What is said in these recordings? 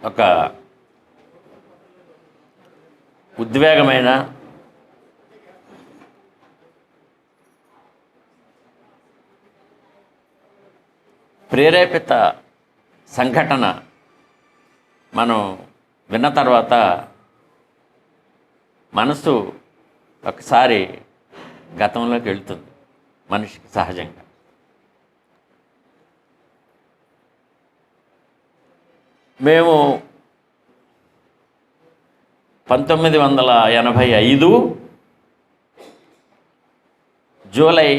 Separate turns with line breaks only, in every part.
ఒక ఉద్వేగమైన ప్రేరేపిత సంఘటన మనం విన్న తర్వాత మనసు ఒకసారి గతంలోకి వెళ్తుంది మనిషికి సహజంగా. మేము 1985 జూలై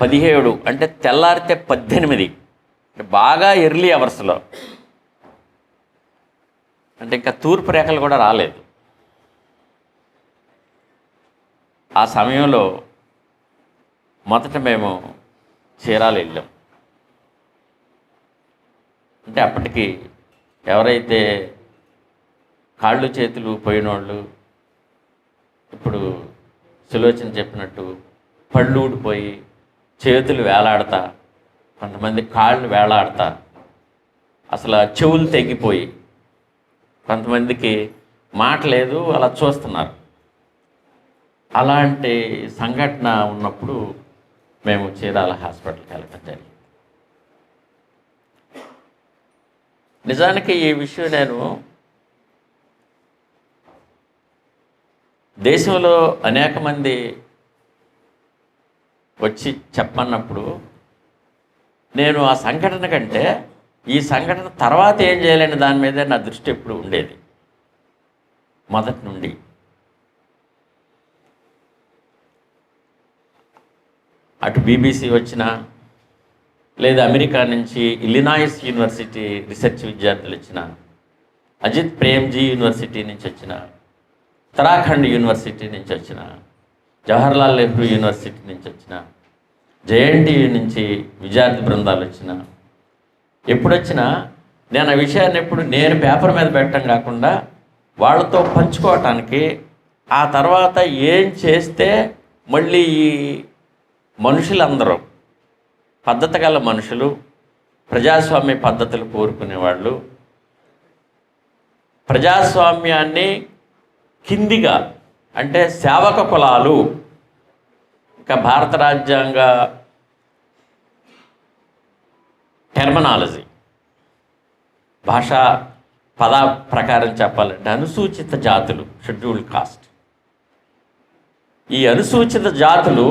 17 అంటే తెల్లారితే 18 బాగా ఎర్లీ అవర్స్లో, అంటే ఇంకా తూర్పు రేఖలు కూడా రాలేదు. ఆ సమయంలో మొదట మేము చీరాల వెళ్ళాం. అంటే అప్పటికి ఎవరైతే కాళ్ళు చేతులు పోయినోళ్ళు, ఇప్పుడు సులోచన చెప్పినట్టు పళ్ళు ఊడిపోయి చేతులు వేలాడతా, కొంతమంది కాళ్ళు వేలాడతా, అసలు చెవులు తెగిపోయి, కొంతమందికి మాట లేదు, అలా చూస్తున్నారు. అలాంటి సంఘటన ఉన్నప్పుడు మేము చీరాల హాస్పిటల్కి వెళ్ళడం జరిగింది. నిజానికి ఈ విషయం నేను దేశంలో అనేక మంది వచ్చి చెప్పన్నప్పుడు నేను ఆ సంఘటన కంటే ఈ సంఘటన తర్వాత ఏం చేయాలని దాని మీద నా దృష్టి ఎప్పుడు ఉండేది మొదటి నుండి. అటు బీబీసీ వచ్చిన, లేదా అమెరికా నుంచి ఇల్లినాయిస్ యూనివర్సిటీ రీసెర్చ్ విద్యార్థులు వచ్చిన, అజిత్ ప్రేమ్జీ యూనివర్సిటీ నుంచి వచ్చిన, ఉత్తరాఖండ్ యూనివర్సిటీ నుంచి వచ్చిన, జవహర్లాల్ నెహ్రూ యూనివర్సిటీ నుంచి వచ్చిన, జేఎన్టీయూ నుంచి విద్యార్థి బృందాలు వచ్చిన, ఎప్పుడొచ్చినా నేను ఆ విషయాన్ని ఎప్పుడు నేను పేపర్ మీద పెట్టడం కాకుండా వాళ్ళతో పంచుకోవటానికి, ఆ తర్వాత ఏం చేస్తే మళ్ళీ ఈ మనుషులందరూ పద్ధతి గల మనుషులు, ప్రజాస్వామ్య పద్ధతులు కోరుకునేవాళ్ళు, ప్రజాస్వామ్యాన్ని కిందిగా అంటే సేవక కులాలు, ఇంకా భారత రాజ్యాంగ టెర్మినాలజీ భాషా పద ప్రకారం చెప్పాలంటే అనుసూచిత జాతులు, షెడ్యూల్డ్ కాస్ట్. ఈ అనుసూచిత జాతులు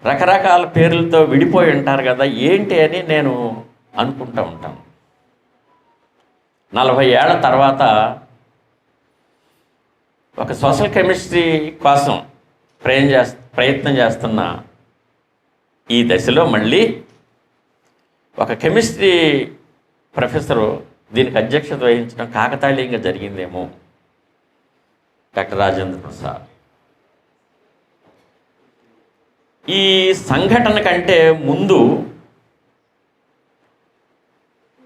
రకరకాల పేర్లతో విడిపోయి ఉంటారు కదా, ఏంటి అని నేను అనుకుంటూ ఉంటాను. 40 ఏళ్ల తర్వాత ఒక సోషల్ కెమిస్ట్రీ కోసం ప్రయత్నం చేస్తున్న ఈ దశలో మళ్ళీ ఒక కెమిస్ట్రీ ప్రొఫెసరు దీనికి అధ్యక్షత వహించడం కాకతాళీయంగా జరిగిందేమో, డాక్టర్ రాజేంద్ర ప్రసాద్. ఈ సంఘటన కంటే ముందు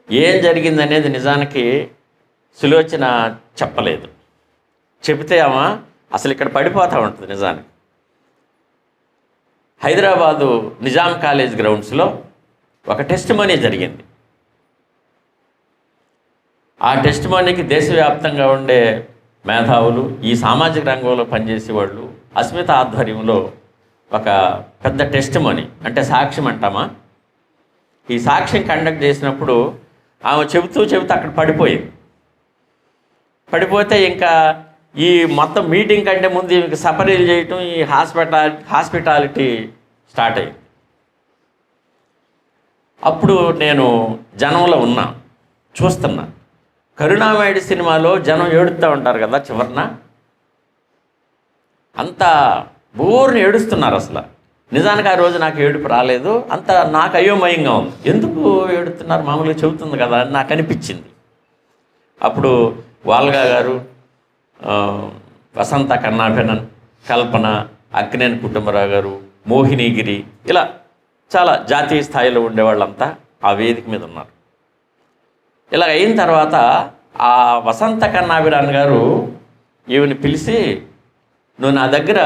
ఏం జరిగిందనేది నిజానికి సులోచన చెప్పలేదు. చెబితే ఆమె అసలు ఇక్కడ పడిపోతూ ఉంటుంది. నిజానికి హైదరాబాదు నిజాం కాలేజ్ గ్రౌండ్స్లో ఒక టెస్ట్ మనీ జరిగింది. ఆ టెస్ట్ మనీకి దేశవ్యాప్తంగా ఉండే మేధావులు, ఈ సామాజిక రంగంలో పనిచేసేవాళ్ళు అస్మిత ఆధ్వర్యంలో ఒక పెద్ద టెస్ట్ మనీ అంటే సాక్ష్యం అంటామా, ఈ సాక్ష్యం కండక్ట్ చేసినప్పుడు ఆమె చెబుతూ అక్కడ పడిపోతే ఇంకా ఈ మొత్తం మీటింగ్ కంటే ముందు ఈమెకి సపరీలు చేయటం, ఈ హాస్పిటాలిటీ స్టార్ట్ అయింది. అప్పుడు నేను జనంలో ఉన్నా, చూస్తున్నా. కరుణామయుడి సినిమాలో జనం ఏడుస్తూ ఉంటారు కదా, చివరన అంతా బోర్ని ఏడుస్తున్నారు. అసలు నిజానికి ఆ రోజు నాకు ఏడుపు రాలేదు, అంత నాకు అయోమయంగా ఉంది. ఎందుకు ఏడుస్తున్నారు, మామూలుగా చెబుతుంది కదా అని నాకు అనిపించింది. అప్పుడు వాల్గా గారు, వసంత కన్నాభినన్, కల్పన, అక్కినేని కుటుంబరావు గారు, మోహినీగిరి, ఇలా చాలా జాతీయ స్థాయిలో ఉండేవాళ్ళంతా ఆ వేదిక మీద ఉన్నారు. ఇలా అయిన తర్వాత ఆ వసంత కన్నాభిరాన్ గారు ఈవిని పిలిచి, నువ్వు నా దగ్గర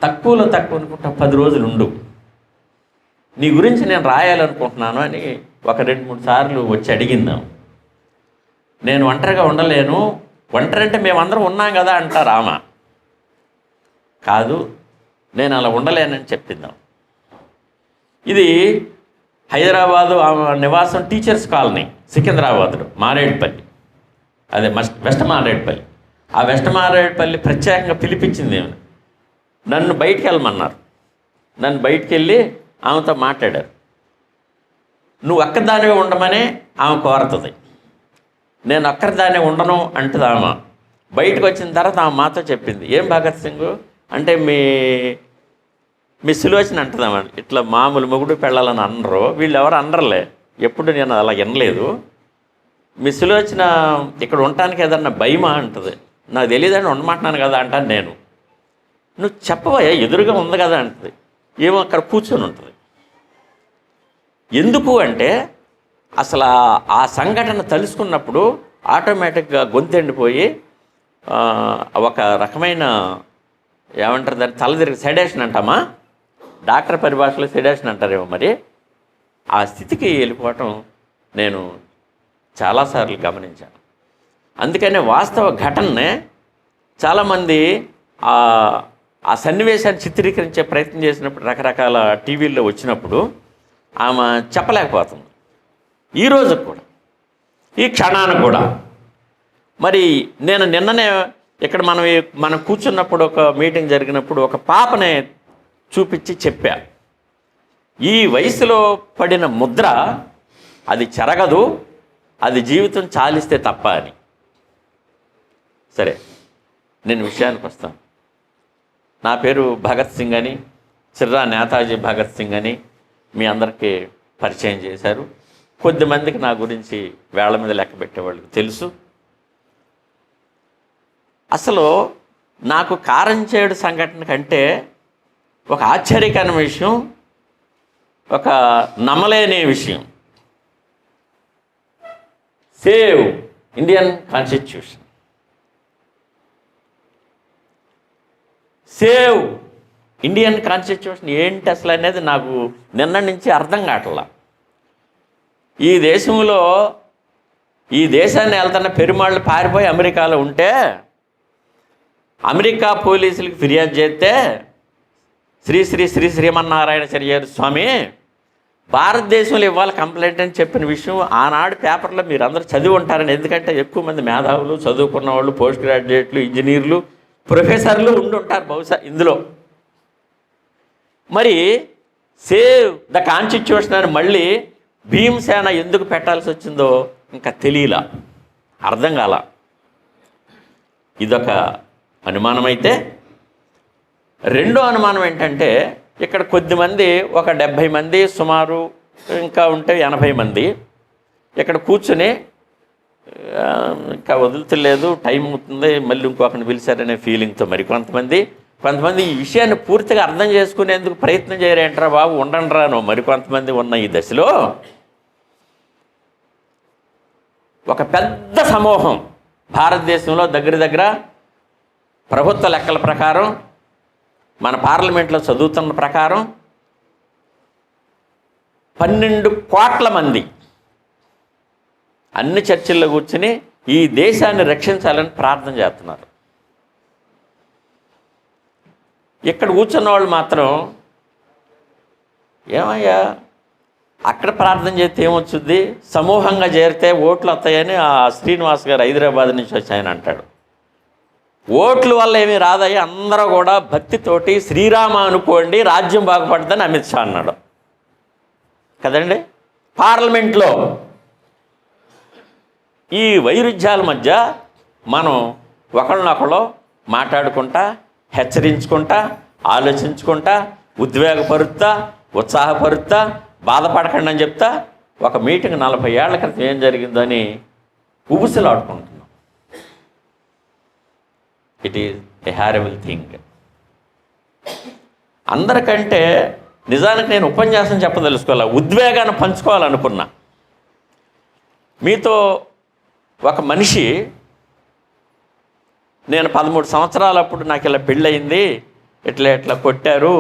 తక్కువలో తక్కువ అనుకుంటా 10 రోజులు ఉండు, నీ గురించి నేను రాయాలనుకుంటున్నాను అని ఒక 2-3 సార్లు వచ్చి అడిగిందాం. నేను ఒంటరిగా ఉండలేను, ఒంటరి అంటే మేమందరం ఉన్నాం కదా అంటారు ఆమె. కాదు, నేను అలా ఉండలేనని చెప్పిందాం. ఇది హైదరాబాదు ఆమె నివాసం టీచర్స్ కాలనీ, సికింద్రాబాద్లో మారేడుపల్లి, అదే వెస్ట్ మారేడుపల్లి. ఆ వెస్ట్ మారేడుపల్లి ప్రత్యేకంగా పిలిపించింది ఏమి, నన్ను బయటికి వెళ్ళమన్నారు. నన్ను బయటికి వెళ్ళి ఆమెతో మాట్లాడారు. నువ్వు ఒక్కదానిగా ఉండమని ఆమె కోరుతుంది. నేను ఒక్కరిదానే ఉండను అంటుంది ఆమె. బయటకు వచ్చిన తర్వాత ఆమె మాతో చెప్పింది, ఏం భగత్ సింగ్ అంటే మీ సులోచన అంటుందామని, ఇట్లా మామూలు మొగుడు పెళ్ళాలని అనరు, వీళ్ళు ఎవరు అనరులే, ఎప్పుడు నేను అలా వినలేదు. మీ సులోచన ఇక్కడ ఉండటానికి ఏదన్నా భయమా అంటుంది. నాకు తెలియదని ఉండమంటున్నాను కదా అంటాను నేను. నువ్వు చెప్పవయ్యా, ఎదురుగా ఉంది కదా అంటుంది. ఏమో అక్కడ కూర్చొని ఉంటుంది. ఎందుకు అంటే అసలు ఆ సంఘటన తలుసుకున్నప్పుడు ఆటోమేటిక్గా గొంతెండిపోయి ఒక రకమైన ఏమంటారు దాన్ని, తలదిరిగి సెడేషన్ అంటామా, డాక్టర్ పరిభాషలో సెడేషన్ అంటారేమో మరి, ఆ స్థితికి వెళ్ళిపోవటం నేను చాలాసార్లు గమనించాను. అందుకనే వాస్తవ ఘటననే చాలామంది ఆ సన్నివేశాన్ని చిత్రీకరించే ప్రయత్నం చేసినప్పుడు, రకరకాల టీవీల్లో వచ్చినప్పుడు ఆమె చెప్పలేకపోతుంది. ఈరోజు కూడా, ఈ క్షణాన్ని కూడా. మరి నేను నిన్ననే ఇక్కడ మనం కూర్చున్నప్పుడు ఒక మీటింగ్ జరిగినప్పుడు ఒక పాపనే చూపించి చెప్పా, ఈ వయసులో పడిన ముద్ర అది చెరగదు, అది జీవితం చాలిస్తే తప్ప అని. సరే, నేను విషయానికి వస్తాను. నా పేరు భగత్ సింగ్ అని, చిర్రా నేతాజీ భగత్ సింగ్ అని మీ అందరికీ పరిచయం చేశారు. కొద్దిమందికి నా గురించి వేళ్ల మీద లెక్క పెట్టేవాళ్ళకి తెలుసు. అసలు నాకు కారంచేడు సంఘటన కంటే ఒక ఆశ్చర్యకరమైన విషయం, ఒక నమ్మలేని విషయం, save Indian constitution, save Indian constitution ఏంటి అసలు అనేది నాకు నిన్న నుంచి అర్థం కావట్లా. ఈ దేశంలో, ఈ దేశాన్ని వెళ్తున్న పెరుమాళ్ళు పారిపోయి అమెరికాలో ఉంటే అమెరికా పోలీసులకు ఫిర్యాదు చేస్తే శ్రీ శ్రీమన్నారాయణ చర్యారు స్వామి భారతదేశంలో ఇవ్వాలి కంప్లైంట్ అని చెప్పిన విషయం ఆనాడు పేపర్లో మీరు అందరూ చదివి ఉంటారని. ఎందుకంటే ఎక్కువ మంది మేధావులు, చదువుకున్న వాళ్ళు, పోస్ట్ గ్రాడ్యుయేట్లు, ఇంజనీర్లు, ప్రొఫెసర్లు ఉండి ఉంటారు బహుశా ఇందులో. మరి సేవ్ ద కాన్స్టిట్యూషన్ అని మళ్ళీ భీమసేన ఎందుకు పెట్టాల్సి వచ్చిందో ఇంకా తెలియలా, అర్థం కాల. ఇదొక అనుమానం. అయితే రెండో అనుమానం ఏంటంటే, ఇక్కడ కొద్దిమంది, ఒక 70 మంది సుమారు, ఇంకా ఉంటే 80 మంది ఇక్కడ కూర్చుని ఇంకా వదులుతలేదు, టైం అవుతుంది, మళ్ళీ ఇంకొకరిని పిలిచారనే ఫీలింగ్తో మరి కొంతమంది ఈ విషయాన్ని పూర్తిగా అర్థం చేసుకునేందుకు ప్రయత్నం చేయరేంట్రా బాబు, ఉండండి రాను మరికొంతమంది ఉన్న ఈ దశలో ఒక పెద్ద సమూహం భారతదేశంలో దగ్గర ప్రభుత్వ లెక్కల ప్రకారం, మన పార్లమెంట్లో చదువుతున్న ప్రకారం 12 కోట్ల మంది అన్ని చర్చిల్లో కూర్చుని ఈ దేశాన్ని రక్షించాలని ప్రార్థన చేస్తున్నారు. ఇక్కడ కూర్చున్న వాళ్ళు మాత్రం ఏమయ్యా అక్కడ ప్రార్థన చేస్తే ఏమొచ్చుద్ది, సమూహంగా చేరితే ఓట్లు వస్తాయని ఆ శ్రీనివాస్ గారు హైదరాబాద్ నుంచి వచ్చి ఆయన అంటాడు. ఓట్ల వల్ల ఏమీ రాదయ్యా, అందరూ కూడా భక్తితోటి శ్రీరామ అనుకోండి రాజ్యం బాగుపడుతుందని అమిత్ షా అన్నాడు కదండి. పార్లమెంట్లో ఈ వైరుధ్యాల మధ్య మనం ఒకళ్ళనొకళ్ళు మాట్లాడుకుంటా, హెచ్చరించుకుంటా, ఆలోచించుకుంటా, ఉద్వేగపరుస్తా, ఉత్సాహపరుస్తా, బాధపడకండి అని చెప్తా ఒక మీటింగ్ 40 ఏళ్ల క్రితం ఏం జరిగిందని ఉబుసలాడుకుంటున్నాం. It is a horrible thing. అందరికంటే నిజానికి నేను ఉపన్యాసం చెప్పదలుచుకోవాలి, ఉద్వేగాన్ని పంచుకోవాలనుకున్నా. మీతో ఒక మనిషి, నేను 13 సంవత్సరాలప్పుడు నాకు ఇలా పెళ్ళయింది, ఇట్లా కొట్టారు,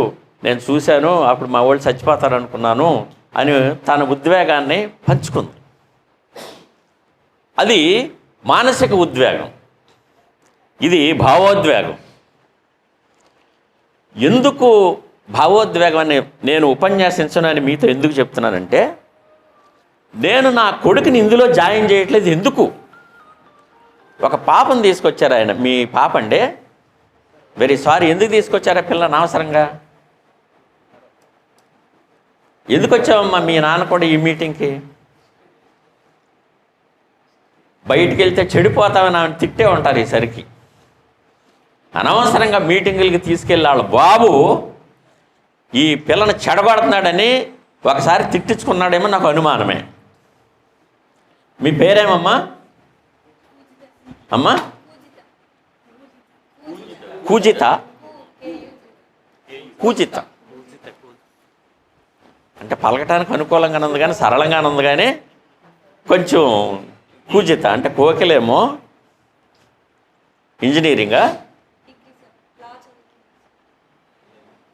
నేను చూశాను, అప్పుడు మా వాళ్ళు చచ్చిపోతారు అనుకున్నాను అని తన ఉద్వేగాన్ని పంచుకుంది. అది మానసిక ఉద్వేగం, ఇది భావోద్వేగం. ఎందుకు భావోద్వేగం అని నేను ఉపన్యాసించనని మీతో ఎందుకు చెప్తున్నానంటే, నేను నా కొడుకుని ఇందులో జాయిన్ చేయట్లేదు. ఎందుకు? ఒక పాపను తీసుకొచ్చారు ఆయన, మీ పాప అండి, వెరీ సారీ. ఎందుకు తీసుకొచ్చారా పిల్లని అవసరంగా? ఎందుకు వచ్చావమ్మా? మీ నాన్న కూడా ఈ మీటింగ్కి బయటికి వెళ్తే చెడిపోతామని ఆమెను తిట్టే ఉంటారు ఈసరికి. అనవసరంగా మీటింగులకి తీసుకెళ్ళి వాళ్ళ బాబు ఈ పిల్లని చెడగొడుతున్నాడని ఒకసారి తిట్టించుకున్నాడేమో నాకు అనుమానమే. మీ పేరేమమ్మా? అమ్మా కూజిత. కూజిత అంటే పలకటానికి అనుకూలంగానే ఉంది కానీ సరళంగానే ఉంది కానీ కొంచెం కూజిత అంటే కోకిలేమో ఇంజనీరింగా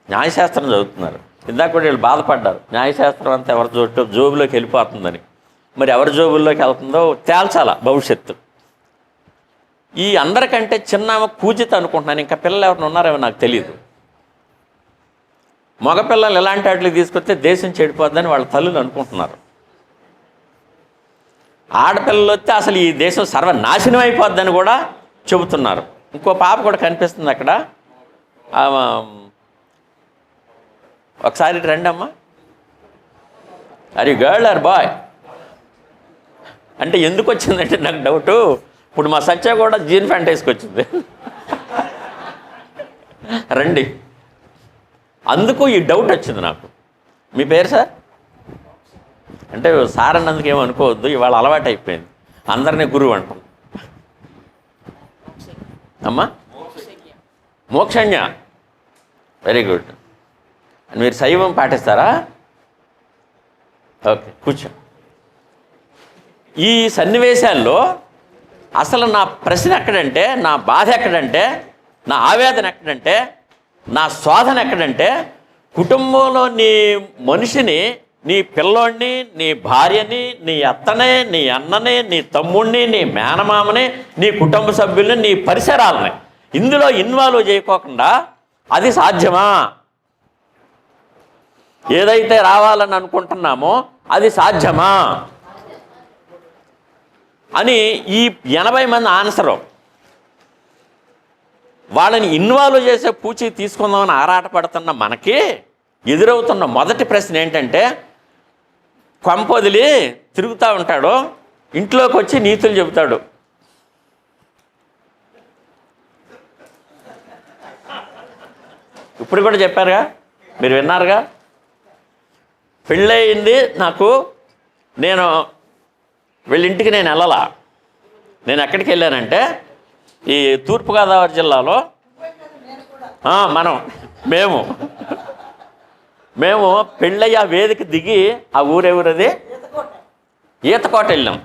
న్యాయశాస్త్రం చదువుతున్నారు. ఇందాక కూడా వీళ్ళు బాధపడ్డారు, న్యాయశాస్త్రం అంతా ఎవరి జోబులోకి వెళ్ళిపోతుందని. మరి ఎవరి జోబుల్లోకి వెళ్తుందో తేల్చాల భవిష్యత్తు. ఈ అందరికంటే చిన్న కూజిత అనుకుంటున్నాను. ఇంకా పిల్లలు ఎవరిని ఉన్నారేమో నాకు తెలియదు. మగపిల్లలు ఎలాంటి వాటికి తీసుకొస్తే దేశం చెడిపోద్దని వాళ్ళ తల్లులు అనుకుంటున్నారు. ఆడపిల్లలు వస్తే అసలు ఈ దేశం సర్వనాశనం అయిపోద్దని కూడా చెబుతున్నారు. ఇంకో పాప కూడా కనిపిస్తుంది అక్కడ. ఒకసారి రండి అమ్మా. అరే గర్ల్ ఆర్ బాయ్ అంటే ఎందుకు వచ్చిందంటే నాకు డౌటు. ఇప్పుడు మా సత్య కూడా జీన్ ప్యాంట్ వేసుకొచ్చింది. రండి. అందుకు ఈ డౌట్ వచ్చింది నాకు. మీ పేరు సార్? అంటే సార్ అన్నందుకు ఏమనుకోవద్దు, ఇవాళ అలవాటు అయిపోయింది, అందరినీ గురువు అంటాం. అమ్మా మోక్షజ్ఞ, వెరీ గుడ్. మీరు శైవం పాటిస్తారా? ఓకే, కూర్చో. ఈ సన్నివేశాల్లో అసలు నా ప్రశ్న ఎక్కడంటే, నా బాధ ఎక్కడంటే, నా ఆవేదన ఎక్కడంటే, నా శోధన ఎక్కడంటే, కుటుంబంలో నీ మనిషిని, నీ పిల్లోడిని, నీ భార్యని, నీ అత్తనే, నీ అన్నని, నీ తమ్ముడిని, నీ మేనమామని, నీ కుటుంబ సభ్యుల్ని, నీ పరిసరాలని ఇందులో ఇన్వాల్వ్ చేయకోకుండా అది సాధ్యమా? ఏదైతే రావాలని అనుకుంటున్నామో అది సాధ్యమా అని ఈ 80 మంది ఆన్సరు. వాళ్ళని ఇన్వాల్వ్ చేసే పూచి తీసుకుందామని ఆరాటపడుతున్న మనకి ఎదురవుతున్న మొదటి ప్రశ్న ఏంటంటే, కొంపొదిలి తిరుగుతూ ఉంటాడు, ఇంట్లోకి వచ్చి నీతులు చెబుతాడు. ఇప్పుడు కూడా చెప్పారుగా, మీరు విన్నారుగా. పెళ్ళయింది నాకు, నేను వీళ్ళింటికి నేను వెళ్ళాలా. నేను ఎక్కడికి వెళ్ళానంటే ఈ తూర్పుగోదావరి జిల్లాలో మేము పెళ్ళయ్య వేదిక దిగి ఆ ఊరెవరది ఈతకోట వెళ్ళాం.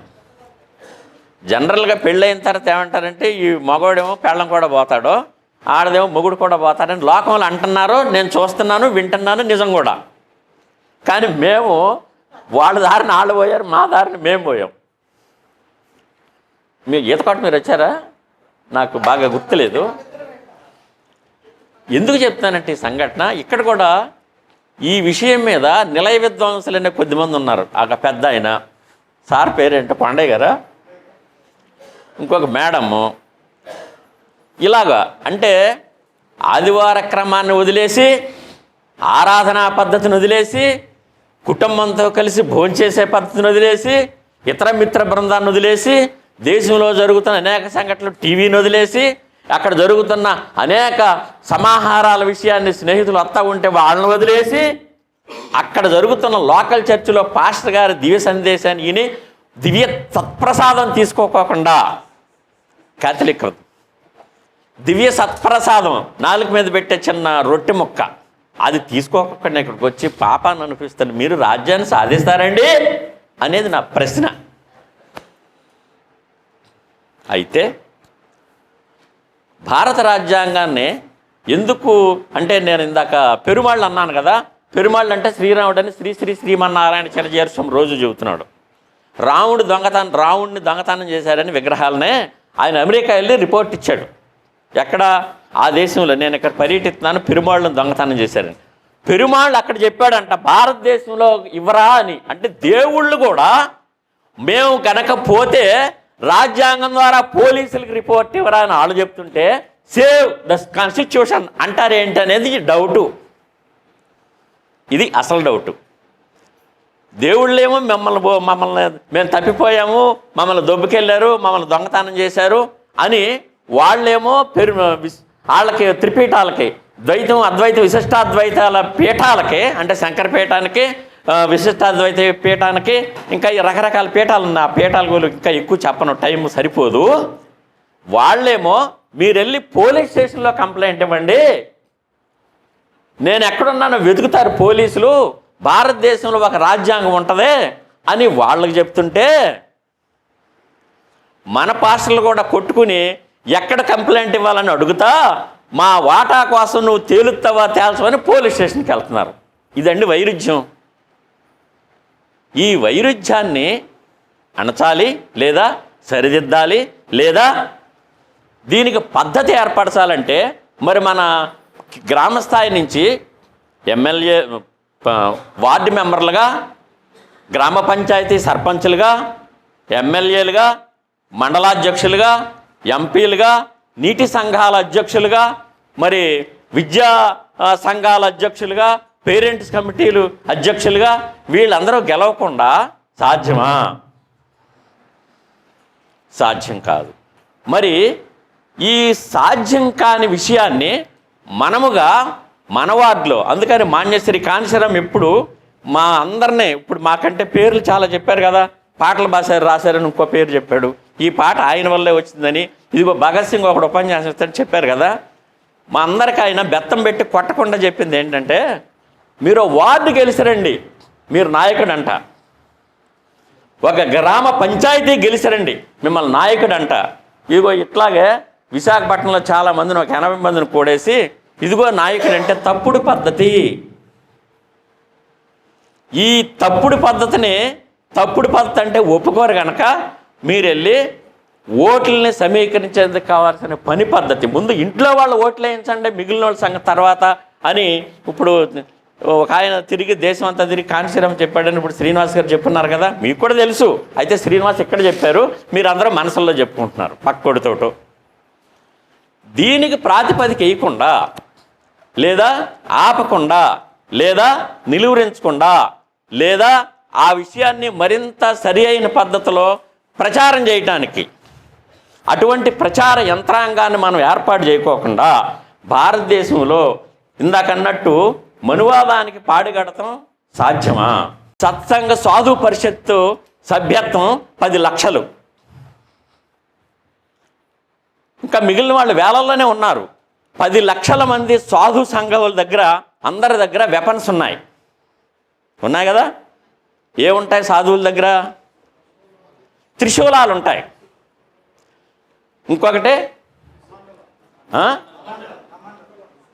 జనరల్గా పెళ్ళయిన తర్వాత ఏమంటారంటే ఈ మగవాడేమో పెళ్ళం కూడా పోతాడు, ఆడదేమో మొగుడు కూడా పోతాడని లోకంలో అంటున్నారు. నేను చూస్తున్నాను, వింటున్నాను, నిజం కూడా. కానీ మేము వాళ్ళ దారిని వాళ్ళు పోయారు, మా దారిని మేము పోయాం. మీరు ఈతకోట మీరు వచ్చారా? నాకు బాగా గుర్తులేదు. ఎందుకు చెప్తానంటే ఈ సంఘటన, ఇక్కడ కూడా ఈ విషయం మీద నిలయ విద్వాంసులనే కొద్దిమంది ఉన్నారు. ఆ పెద్ద ఆయన, సార్ పేరేంటో కొండయ్య గారా, ఇంకొక మేడము, ఇలాగా అంటే ఆదివార క్రమాన్ని వదిలేసి, ఆరాధనా పద్ధతిని వదిలేసి, కుటుంబంతో కలిసి భోంచేసే పద్ధతిని వదిలేసి, ఇతర మిత్ర బృందాన్ని వదిలేసి, దేశంలో జరుగుతున్న అనేక సంఘటనలు టీవీని వదిలేసి, అక్కడ జరుగుతున్న అనేక సమాహారాల విషయాన్ని స్నేహితులు వస్తూ ఉంటే వాళ్ళని వదిలేసి, అక్కడ జరుగుతున్న లోకల్ చర్చిలో పాస్టర్ గారి దివ్య సందేశాన్ని విని దివ్య సత్ప్రసాదం తీసుకోకుండా, కాథలిక్ దివ్య సత్ప్రసాదం నాలుగు మీద పెట్టే చిన్న రొట్టె ముక్క అది తీసుకోకుండా ఇక్కడికి వచ్చి పాపాన్ని అనిపిస్తాను, మీరు రాజ్యాన్ని సాధిస్తారండి అనేది నా ప్రశ్న. అయితే భారత రాజ్యాంగాన్ని ఎందుకు అంటే, నేను ఇందాక పెరుమాళ్ళు అన్నాను కదా, పెరుమాళ్ళు అంటే శ్రీరాముడు అని శ్రీ శ్రీ శ్రీమన్నారాయణ చిరజీర్షం రోజు చెబుతున్నాడు. రావణ్ణి దొంగతనం చేశారని విగ్రహాలనే ఆయన అమెరికా వెళ్ళి రిపోర్ట్ ఇచ్చాడు. ఎక్కడ? ఆ దేశంలో. నేను ఇక్కడ పర్యటిస్తున్నాను, పెరుమాళ్ళను దొంగతనం చేశారని. పెరుమాళ్ళు అక్కడ చెప్పాడంట భారతదేశంలో ఇవ్వరా అని. అంటే దేవుళ్ళు కూడా మేము కనుక పోతే రాజ్యాంగం ద్వారా పోలీసులకు రిపోర్ట్ ఇవ్వరా అని వాళ్ళు చెప్తుంటే సేవ్ ద కాన్స్టిట్యూషన్ అంటారేంటి అనేది డౌటు. ఇది అసలు డౌటు. దేవుళ్ళేమో మమ్మల్ని మేము తప్పిపోయాము, మమ్మల్ని దొబ్బుకెళ్ళారు, మమ్మల్ని దొంగతనం చేశారు అని వాళ్ళేమో వాళ్ళకి త్రిపీఠాలకి, ద్వైతం అద్వైత విశిష్టాద్వైతాల పీఠాలకి, అంటే శంకర పీఠానికి, విశిష్టాద్వైత పీఠానికి, ఇంకా ఈ రకరకాల పీఠాలు ఉన్నాయి. ఆ పీఠాల గురించి ఇంకా ఎక్కువ చెప్పను, టైం సరిపోదు. వాళ్ళేమో మీరు వెళ్ళి పోలీస్ స్టేషన్లో కంప్లైంట్ ఇవ్వండి, నేను ఎక్కడున్నానో వెతుకుతారు పోలీసులు, భారతదేశంలో ఒక రాజ్యాంగం ఉంటుంది అని వాళ్ళకి చెప్తుంటే మన పాస్టర్లు కూడా కొట్టుకుని ఎక్కడ కంప్లైంట్ ఇవ్వాలని అడుగుతా మా వాటా కోసం నువ్వు తేలుతావా తేల్చవని పోలీస్ స్టేషన్కి వెళ్తున్నారు. ఇదండి వైరుధ్యం. ఈ వైరుధ్యాన్ని అణచాలి, లేదా సరిదిద్దాలి, లేదా దీనికి పద్ధతి ఏర్పరచాలంటే మరి మన గ్రామ స్థాయి నుంచి ఎమ్మెల్యే, వార్డు మెంబర్లుగా, గ్రామ పంచాయతీ సర్పంచులుగా, ఎమ్మెల్యేలుగా, మండలాధ్యక్షులుగా, ఎంపీలుగా, నీటి సంఘాల అధ్యక్షులుగా, మరి విద్యా సంఘాల అధ్యక్షులుగా, పేరెంట్స్ కమిటీలు అధ్యక్షులుగా వీళ్ళందరూ గెలవకుండా సాధ్యమా? సాధ్యం కాదు. మరి ఈ సాధ్యం కాని విషయాన్ని మనముగా మన వార్డులో, అందుకని మాన్యశ్రీ కాంశీరాం ఎప్పుడు మా అందరినీ, ఇప్పుడు మాకంటే పేర్లు చాలా చెప్పారు కదా, పాటలు రాశారని ఇంకో పేరు చెప్పాడు, ఈ పాట ఆయన వల్లే వచ్చిందని, ఇదిగో భగత్ సింగ్ ఒకడు ఉపన్యాసం ఇస్తాడని చెప్పారు కదా. మా అందరికీ ఆయన బెత్తం పెట్టి కొట్టకుండా చెప్పింది ఏంటంటే, మీరు వార్డు గెలిచిరండి, మీరు నాయకుడు అంట. ఒక గ్రామ పంచాయతీ గెలిచిరండి, మిమ్మల్ని నాయకుడు అంట. ఇదిగో ఇట్లాగే విశాఖపట్నంలో చాలామందిని, ఒక 80 మందిని కూడేసి ఇదిగో నాయకుడు అంటే తప్పుడు పద్ధతి. ఈ తప్పుడు పద్ధతిని, తప్పుడు పద్ధతి అంటే ఒప్పుకోరు కనుక మీరు వెళ్ళి ఓట్లని సమీకరించేందుకు కావాల్సిన పని పద్ధతి, ముందు ఇంట్లో వాళ్ళు ఓట్లు వేయించండి, మిగిలిన వాళ్ళ సంగతి తర్వాత అని. ఇప్పుడు ఒక ఆయన తిరిగి దేశం అంతా తిరిగి కాంశీరాం చెప్పాడని ఇప్పుడు శ్రీనివాస్ గారు చెప్పున్నారు కదా, మీకు కూడా తెలుసు. అయితే శ్రీనివాస్ ఇక్కడ చెప్పారు, మీరు అందరూ మనసుల్లో చెప్పుకుంటున్నారు పక్కోడితోటో. దీనికి ప్రాతిపదిక వేయకుండా, లేదా ఆపకుండా, లేదా నిలువరించకుండా, లేదా ఆ విషయాన్ని మరింత సరి అయిన పద్ధతిలో ప్రచారం చేయటానికి అటువంటి ప్రచార యంత్రాంగాన్ని మనం ఏర్పాటు చేయకోకుండా భారతదేశంలో ఇందాకన్నట్టు మనువాదానికి పాడుగడటం సాధ్యమా? సత్సంగ సాధు పరిషత్తు సభ్యత్వం 10 లక్షలు, ఇంకా మిగిలిన వాళ్ళు వేలల్లోనే ఉన్నారు. 10 లక్షల మంది సాధు సంఘాల దగ్గర, అందరి దగ్గర వెపన్స్ ఉన్నాయి కదా. ఏముంటాయి సాధువుల దగ్గర? త్రిశూలాలు ఉంటాయి. ఇంకొకటి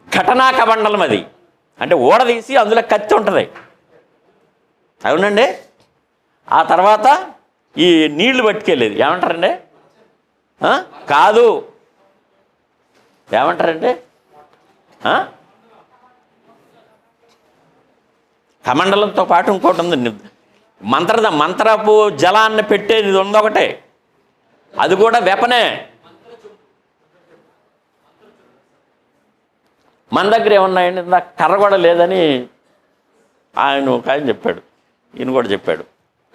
ఘటనా కమండలం, అది అంటే ఓడదీసి అందులో కత్తి ఉంటుంది, అవునండి. ఆ తర్వాత ఈ నీళ్లు పట్టుకెళ్ళేది ఏమంటారండి? కాదు, ఏమంటారంటే కమండలంతో పాటు ఇంకోటి ఉంది, మంత్రపు జలాన్ని పెట్టేది ఉందొకటే, అది కూడా వెపనే. మన దగ్గర ఏమున్నాయండి? కర్ర కూడా లేదని ఆయన చెప్పాడు, ఈయన కూడా చెప్పాడు.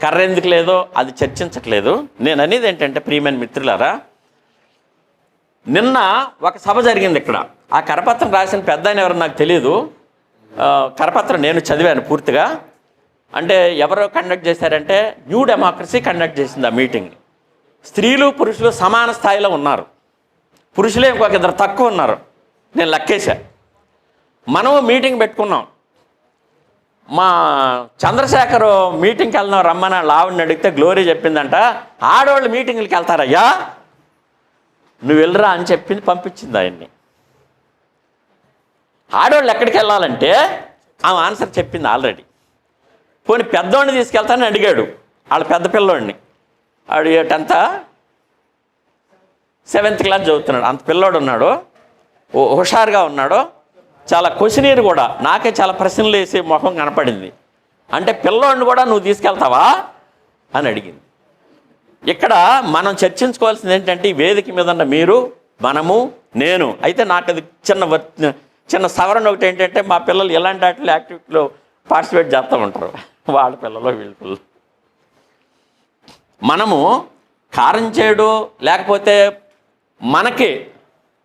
కర్ర ఎందుకు లేదో అది చర్చించట్లేదు. నేను అనేది ఏంటంటే, ప్రియమైన మిత్రులారా, నిన్న ఒక సభ జరిగింది ఇక్కడ. ఆ కరపత్రం రాసిన పెద్ద ఆయన ఎవరో నాకు తెలియదు. కరపత్రం నేను చదివాను పూర్తిగా. అంటే ఎవరో కండక్ట్ చేశారంటే న్యూ డెమోక్రసీ కండక్ట్ చేసింది ఆ మీటింగ్. స్త్రీలు పురుషులు సమాన స్థాయిలో ఉన్నారు, పురుషులే ఇంకొక 2 తక్కువ ఉన్నారు. నేను లెక్కేశా. మనము మీటింగ్ పెట్టుకున్నాం. మా చంద్రశేఖర్ మీటింగ్కి వెళ్దాం రమ్మని ఆవిడని అడిగితే గ్లోరీ చెప్పిందంట, ఆడవాళ్ళు మీటింగ్లకి వెళ్తారయ్యా, నువ్వు వెళ్ళరా అని చెప్పింది, పంపించింది ఆయన్ని. ఆడవాళ్ళు ఎక్కడికి వెళ్ళాలంటే ఆమె ఆన్సర్ చెప్పింది ఆల్రెడీ. పోనీ పెద్దవాడిని తీసుకెళ్తానని అడిగాడు, వాళ్ళ పెద్ద పిల్లోడిని. ఆడు 10th 7th క్లాస్ చదువుతున్నాడు. అంత పిల్లోడు ఉన్నాడు, హుషారుగా ఉన్నాడు, చాలా క్వశ్చనీర్ కూడా. నాకే చాలా ప్రశ్నలు వేసే మొహం కనపడింది. అంటే పిల్లోడిని కూడా నువ్వు తీసుకెళ్తావా అని అడిగింది. ఇక్కడ మనం చర్చించుకోవాల్సింది ఏంటంటే, ఈ వేదిక మీద ఉన్న మీరు, మనము, నేను. అయితే నాకు అది చిన్న సవరణ ఒకటి ఏంటంటే, మా పిల్లలు ఎలాంటి వాటిలో యాక్టివిటీలో పార్టిసిపేట్ చేస్తూ ఉంటారు, వాళ్ళ పిల్లలు వీళ్ళ పిల్లలు. మనము కారం చేయడు, లేకపోతే మనకి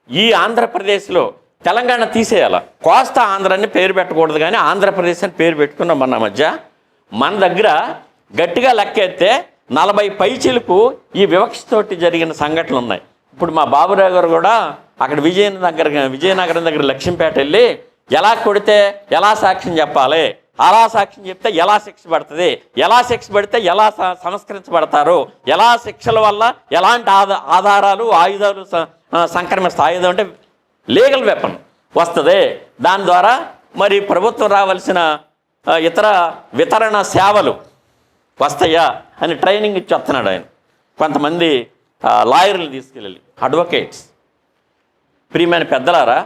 ఈ ఆంధ్రప్రదేశ్లో తెలంగాణ తీసేయాలి, కోస్తా ఆంధ్ర అని పేరు పెట్టకూడదు, కానీ ఆంధ్రప్రదేశ్ అని పేరు పెట్టుకున్నాం. మన మధ్య మన దగ్గర గట్టిగా లెక్కెత్తే 40 పైచీలకు ఈ వివక్షతోటి జరిగిన సంఘటనలు ఉన్నాయి. ఇప్పుడు మా బాబురావు గారు కూడా అక్కడ విజయనగరం దగ్గర లక్ష్మీపేట వెళ్ళి, ఎలా కొడితే ఎలా సాక్ష్యం చెప్పాలి, అలా సాక్ష్యం చెప్తే ఎలా శిక్ష పడుతుంది, ఎలా శిక్ష పడితే ఎలా సంస్కరించబడతారు, ఎలా శిక్షల వల్ల ఎలాంటి ఆధారాలు ఆయుధాలు సంక్రమిస్తాయి, ఆయుధం అంటే లీగల్ వెపన్ వస్తుంది, దాని ద్వారా మరి ప్రభుత్వం రావాల్సిన ఇతర వితరణ సేవలు వస్తాయా అని ట్రైనింగ్ ఇచ్చి వస్తున్నాడు ఆయన. కొంతమంది లాయర్లు తీసుకెళ్ళి, అడ్వకేట్స్. ప్రియమైన పెద్దలారా,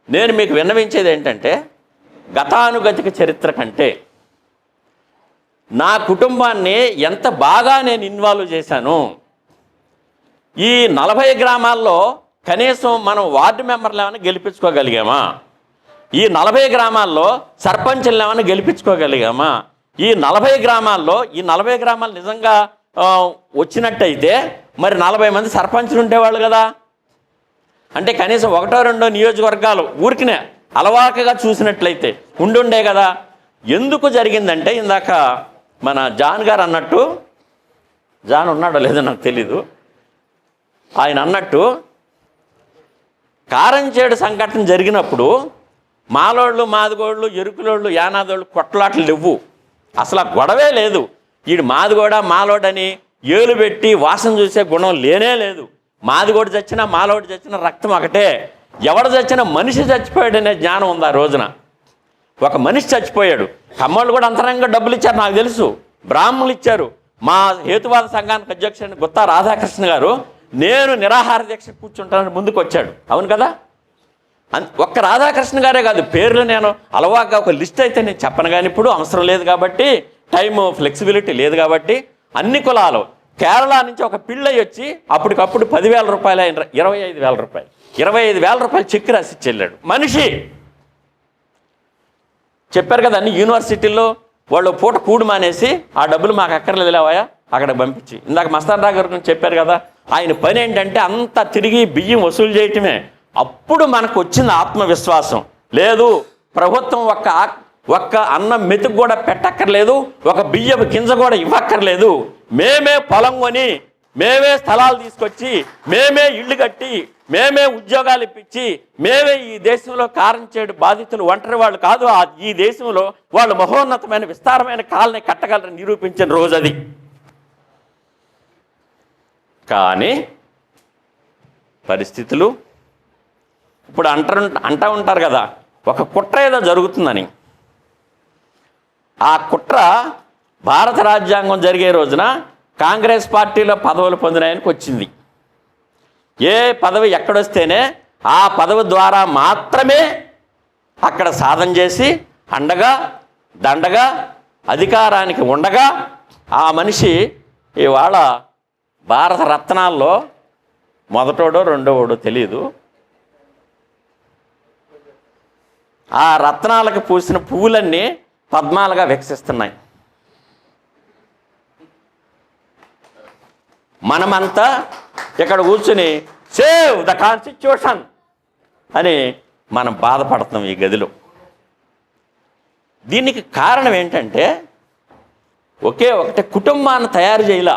నేను మీకు విన్నవించేది ఏంటంటే, గతానుగతిక చరిత్ర కంటే నా కుటుంబాన్ని ఎంత బాగా నేను ఇన్వాల్వ్ చేశాను. ఈ 40 గ్రామాల్లో కనీసం మనం వార్డు మెంబర్లు ఏమైనా గెలిపించుకోగలిగామా, ఈ 40 గ్రామాల్లో సర్పంచులు ఏమైనా గెలిపించుకోగలిగామా, ఈ 40 గ్రామాల్లో ఈ 40 గ్రామాలు నిజంగా వచ్చినట్టయితే మరి 40 మంది సర్పంచులు ఉండేవాళ్ళు కదా. అంటే కనీసం 1-2 నియోజకవర్గాలు ఊరికినే అలవాకగా చూసినట్లయితే ఉండుండే కదా. ఎందుకు జరిగిందంటే, ఇందాక మన జాన్ గారు అన్నట్టు, జాన్ ఉన్నాడో లేదో నాకు తెలీదు, ఆయన అన్నట్టు కారంచేడు సంఘటన జరిగినప్పుడు మాలోళ్ళు, మాదిగోళ్ళు, ఎరుకులోళ్ళు, యానాదోళ్ళు కొట్లాట్లు లేవు, అసలు ఆ గొడవే లేదు. వీడు మాదిగోడ మాలోడని ఏలు పెట్టి వాసన చూసే గుణం లేనే లేదు. మాదిగోడు చచ్చినా మాలోడు చచ్చినా రక్తం ఒకటే. ఎవడు చచ్చినా మనిషి చచ్చిపోయాడనే జ్ఞానం ఉంది ఆ రోజున. ఒక మనిషి చచ్చిపోయాడు. కమ్మోళ్ళు కూడా అంతరంగా డబ్బులు ఇచ్చారు, నాకు తెలుసు, బ్రాహ్మణులు ఇచ్చారు. మా హేతువాద సంఘానికి అధ్యక్షుడు గుత్తా రాధాకృష్ణ గారు నేను నిరాహార దీక్ష కూర్చుంటానని ముందుకు వచ్చాడు. అవును కదా. ఒక్క రాధాకృష్ణ గారే కాదు, పేర్లు నేను అలవాగా ఒక లిస్ట్ అయితే నేను చెప్పను, కానీ ఇప్పుడు అవసరం లేదు కాబట్టి, టైము ఫ్లెక్సిబిలిటీ లేదు కాబట్టి, అన్ని కులాలు కేరళ నుంచి ఒక పిల్లయ్య వచ్చి అప్పటికప్పుడు 10,000 రూపాయలు, 25,000 రూపాయలు, 25,000 రూపాయలు చెక్ రాసి చెల్లాడు మనిషి. చెప్పారు కదా, అన్ని యూనివర్సిటీల్లో వాళ్ళు పూట కూడు మానేసి ఆ డబ్బులు మాకు అక్కర్లేదు లేవాయా అక్కడ పంపించి. ఇందాక మస్తాన్ రావు గారు గురించి చెప్పారు కదా, ఆయన పని ఏంటంటే అంతా తిరిగి బియ్యం వసూలు చేయటమే. అప్పుడు మనకు వచ్చింది ఆత్మవిశ్వాసం. లేదు, ప్రభుత్వం ఒక్క అన్నం మెతుకు కూడా పెట్టక్కర్లేదు, ఒక బియ్యపు గింజ కూడా ఇవ్వక్కర్లేదు, మేమే పొలం కొని, మేమే స్థలాలు తీసుకొచ్చి, మేమే ఇళ్ళు కట్టి, మేమే ఉద్యోగాలు ఇప్పించి, మేమే ఈ దేశంలో కారంచేడు బాధితులు ఒంటరి వాళ్ళు కాదు, ఈ దేశంలో వాళ్ళు మహోన్నతమైన విస్తారమైన కాలనీ కట్టగలరని నిరూపించిన రోజు అది. కానీ పరిస్థితులు ఇప్పుడు అంటూ ఉంటారు కదా, ఒక కుట్ర ఏదో జరుగుతుందని. ఆ కుట్ర భారత రాజ్యాంగం జరిగే రోజున కాంగ్రెస్ పార్టీలో పదవులు పొందినాయనికి వచ్చింది. ఏ పదవి ఎక్కడొస్తేనే ఆ పదవి ద్వారా మాత్రమే అక్కడ సాధన చేసి అండగా దండగా అధికారానికి ఉండగా ఆ మనిషి ఇవాళ భారత రత్నాల్లో మొదటోడో రెండోడో తెలియదు, ఆ రత్నాలకు పూసిన పువ్వులన్నీ పద్మాలుగా వికసిస్తున్నాయి. మనమంతా ఇక్కడ కూర్చుని సేవ్ ద కాన్స్టిట్యూషన్ అని మనం బాధపడుతున్నాం ఈ గదిలో. దీనికి కారణం ఏంటంటే, ఒకటే కుటుంబాన్ని తయారు చేయాల.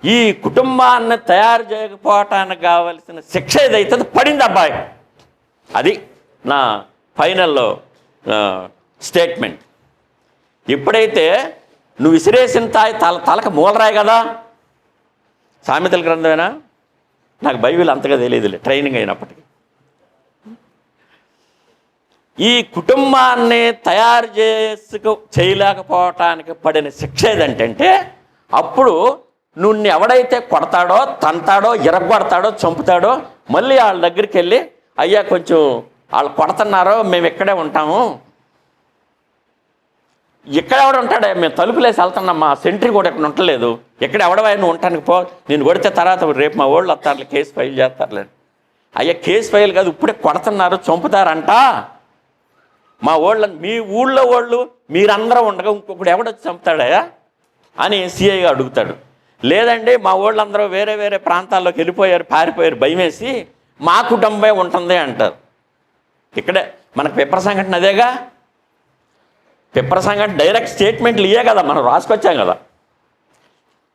ఈ కుటుంబాన్ని తయారు చేయకపోవటానికి కావలసిన శిక్ష ఏదైతే పడింది అబ్బాయి. అది నా ఫైనల్లో స్టేట్మెంట్. ఎప్పుడైతే నువ్వు విసిరేసిన తలకు మూలరాయి కదా, సామెతల గ్రంథమేనా, నాకు బైబిల్ అంతగా తెలియదులే ట్రైనింగ్ అయినప్పటికీ. ఈ కుటుంబాన్ని తయారు చేయలేకపోవటానికి పడిన శిక్ష ఏదంటే అప్పుడు నువ్వు ఎవడైతే కొడతాడో, తంతాడో, ఇరగొడతాడో, చంపుతాడో మళ్ళీ వాళ్ళ దగ్గరికి వెళ్ళి, అయ్యా కొంచెం వాళ్ళు కొడుతున్నారో, మేము ఇక్కడే ఉంటాము, ఇక్కడ ఎవడ ఉంటాడే, మేము తలుపులేసి వెళ్తున్నాం, మా సెంట్రీ కూడా ఇక్కడ ఉండలేదు, ఎక్కడ ఎవడవా నువ్వు ఉంటానికి పో, నేను కొడితే తర్వాత రేపు మా వాళ్ళు వస్తారు, కేసు ఫైల్ చేస్తారులే. అయ్యా కేసు ఫైల్ కాదు, ఇప్పుడే కొడుతున్నారు, చంపుతారంట మా వాళ్ళని, మీ ఊళ్ళో వాళ్ళు మీరందరూ ఉండగా ఇంకొకడు ఎవడొచ్చి చంపుతాడయా అని సిఐగా అడుగుతాడు. లేదండి మా వాళ్ళందరూ వేరే వేరే ప్రాంతాల్లోకి వెళ్ళిపోయారు, పారిపోయారు, భయమేసి మా కుటుంబమే ఉంటుంది అంటారు. ఇక్కడే మనకు పిప్పర సంఘటన అదేగా. పిప్పర సంఘటన డైరెక్ట్ స్టేట్మెంట్లు ఇవే కదా, మనం రాసుకొచ్చాం కదా.